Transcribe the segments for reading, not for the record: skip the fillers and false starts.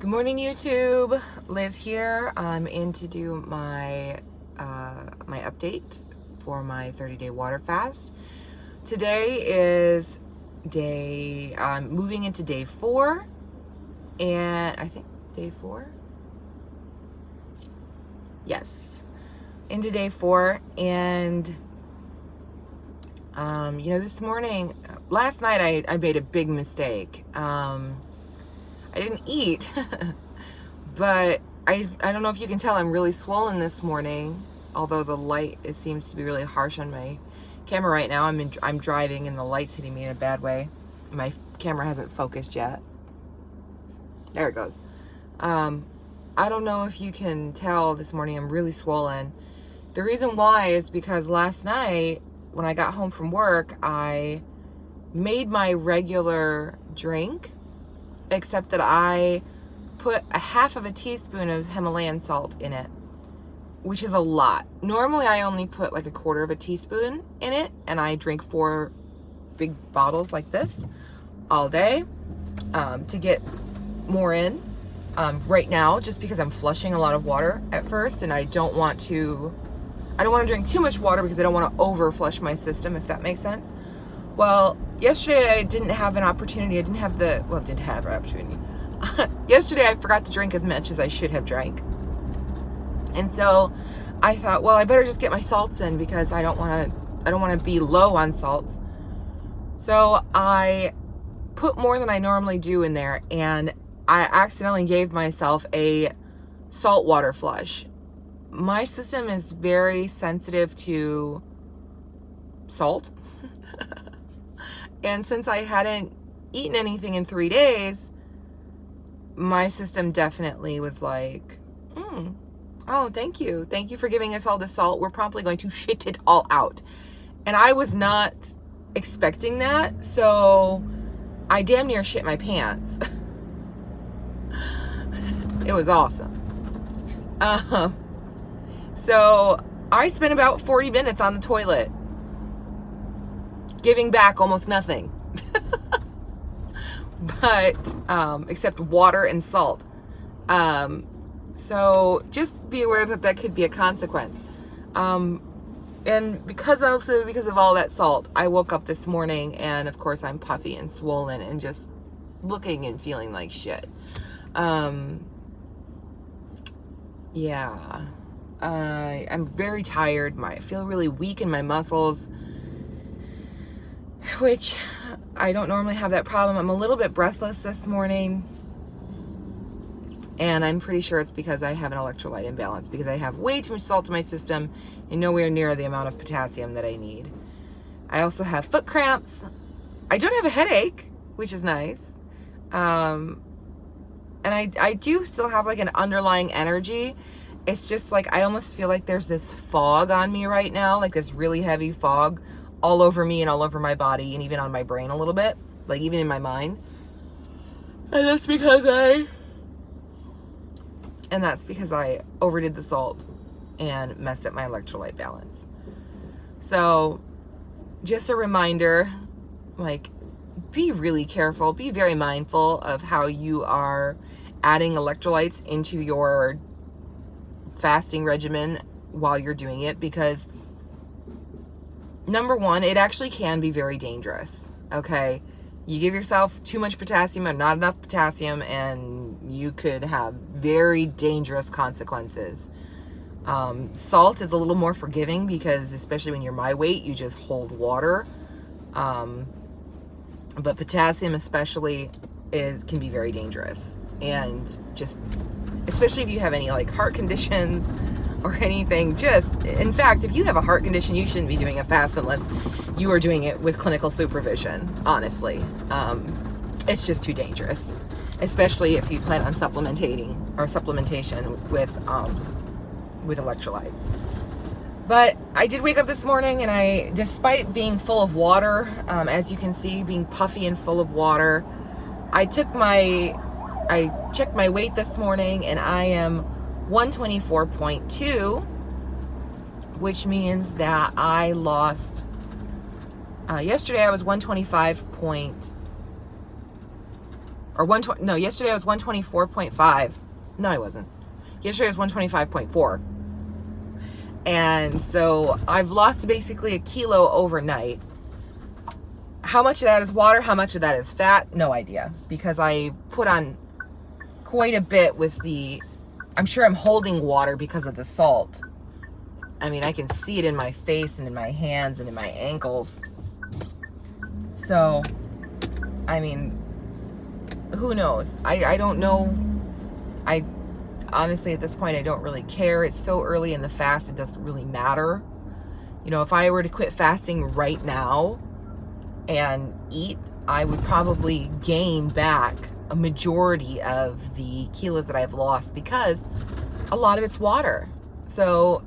Good morning, YouTube. Liz here. I'm in to do my my update for my 30-day water fast. Today is I'm moving into day 4, and I think day 4. Yes, into day 4, and last night I made a big mistake. I didn't eat. But I don't know if you can tell, I'm really swollen this morning, although the light seems to be really harsh on my camera right now. I'm driving and the light's hitting me in a bad way. My camera hasn't focused yet. There it goes. I don't know if you can tell, this morning I'm really swollen. The reason why is because last night when I got home from work, I made my regular drink, except that I put a half of a teaspoon of Himalayan salt in it, which is a lot. Normally I only put like a quarter of a teaspoon in it, and I drink 4 big bottles like this all day to get more in right now, just because I'm flushing a lot of water at first, and I don't want to drink too much water because I don't want to over flush my system, if that makes sense. Well, yesterday I didn't have an opportunity. I did have an opportunity. Yesterday I forgot to drink as much as I should have drank. And so I thought, well, I better just get my salts in because I don't want to be low on salts. So I put more than I normally do in there, and I accidentally gave myself a saltwater flush. My system is very sensitive to salt. And since I hadn't eaten anything in 3 days, my system definitely was like, oh, thank you. Thank you for giving us all the salt. We're promptly going to shit it all out. And I was not expecting that, so I damn near shit my pants. It was awesome. So I spent about 40 minutes on the toilet, giving back almost nothing. But except water and salt. So just be aware that could be a consequence. And because of all that salt, I woke up this morning and of course I'm puffy and swollen and just looking and feeling like shit. Yeah. I'm very tired. I feel really weak in my muscles, which I don't normally have that problem. I'm a little bit breathless this morning, and I'm pretty sure it's because I have an electrolyte imbalance, because I have way too much salt in my system and nowhere near the amount of potassium that I need. I also have foot cramps. I don't have a headache, which is nice. And I do still have like an underlying energy. It's just like I almost feel like there's this fog on me right now, like this really heavy fog all over me and all over my body, and even on my brain a little bit, like even in my mind. And that's because I overdid the salt and messed up my electrolyte balance. So just a reminder, like, be really careful, be very mindful of how you are adding electrolytes into your fasting regimen while you're doing it, because number one, it actually can be very dangerous, okay? You give yourself too much potassium or not enough potassium, and you could have very dangerous consequences. Salt is a little more forgiving because, especially when you're my weight, you just hold water. But potassium especially can be very dangerous. And just, especially if you have any like heart conditions or anything, in fact, if you have a heart condition, you shouldn't be doing a fast unless you are doing it with clinical supervision, honestly. It's just too dangerous, especially if you plan on supplementation with electrolytes. But I did wake up this morning, and despite being full of water, as you can see, being puffy and full of water, I checked my weight this morning, and I am 124.2, which means that I lost, yesterday I was 125. or 120. No, yesterday I was 124.5. No, I wasn't. Yesterday I was 125.4. And so I've lost basically a kilo overnight. How much of that is water? How much of that is fat? No idea. Because I put on quite a bit with I'm sure I'm holding water because of the salt. I mean, I can see it in my face and in my hands and in my ankles. So, I mean, who knows? I don't know. I honestly, at this point, I don't really care. It's so early in the fast, it doesn't really matter. You know, if I were to quit fasting right now and eat, I would probably gain back a majority of the kilos that I've lost because a lot of it's water. So,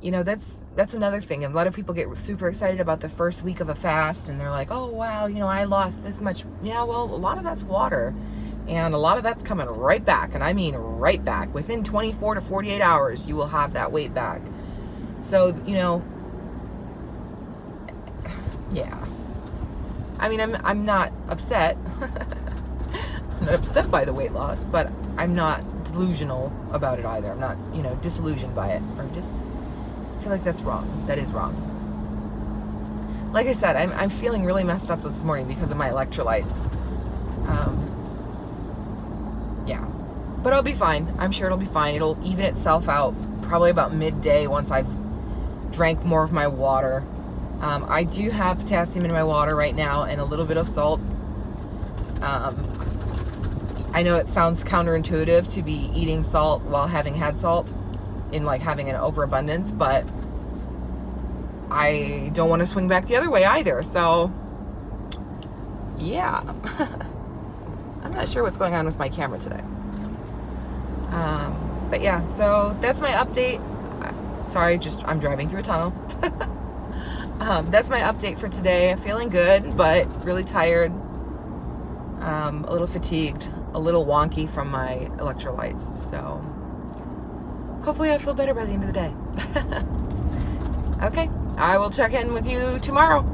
you know, that's another thing. A lot of people get super excited about the first week of a fast and they're like, oh, wow, you know, I lost this much. Yeah, well, a lot of that's water. And a lot of that's coming right back. And I mean right back. Within 24 to 48 hours, you will have that weight back. So, you know, yeah. I mean, I'm not upset. I'm not upset by the weight loss, but I'm not delusional about it either. I'm not, you know, disillusioned by it. Or I feel like that's wrong. That is wrong. Like I said, I'm feeling really messed up this morning because of my electrolytes. Yeah, but I'll be fine. I'm sure it'll be fine. It'll even itself out probably about midday once I've drank more of my water. I do have potassium in my water right now and a little bit of salt. I know it sounds counterintuitive to be eating salt while having had salt, in like having an overabundance, but I don't want to swing back the other way either. So yeah. I'm not sure what's going on with my camera today. But yeah, so that's my update. Sorry, I'm driving through a tunnel. That's my update for today. I'm feeling good, but really tired. A little fatigued, a little wonky from my electrolytes. So hopefully I feel better by the end of the day. Okay, I will check in with you tomorrow.